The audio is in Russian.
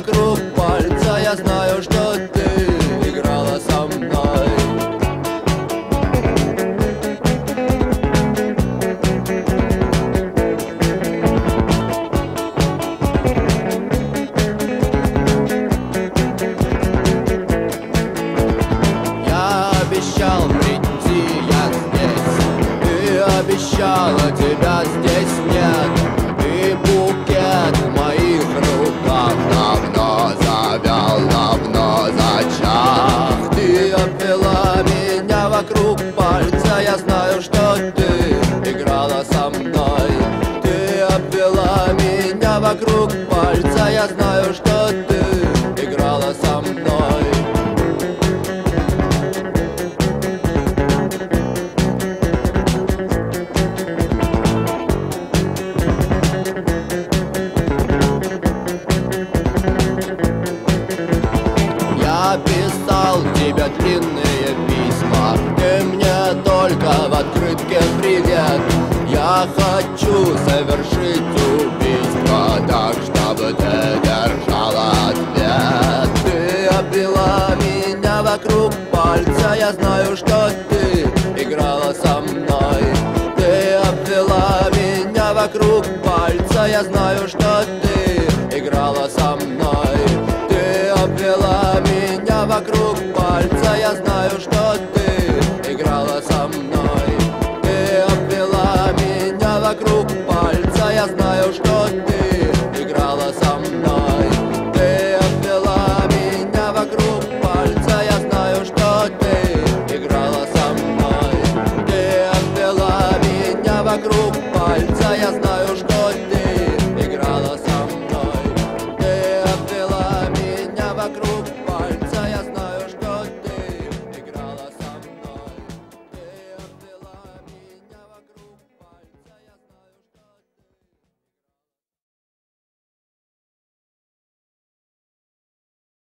вокруг пальца, я знаю, что ты играла со мной. Я обещал прийти, я здесь. Ты обещала, тебя здесь нет. И букет в моих руках давно завял, давно зачах. Ты обвела меня вокруг пальца, я знаю, что ты играла со мной. Ты обвела меня вокруг пальца, я знаю, что ты играла со мной. Я писал тебе длинные письма, ты мне только в открытке привет. Я хочу совершить убийство так, чтобы ты держала ответ. Ты обвела меня вокруг пальца, я знаю, что ты играла со мной. Ты обвела меня вокруг пальца, я знаю, что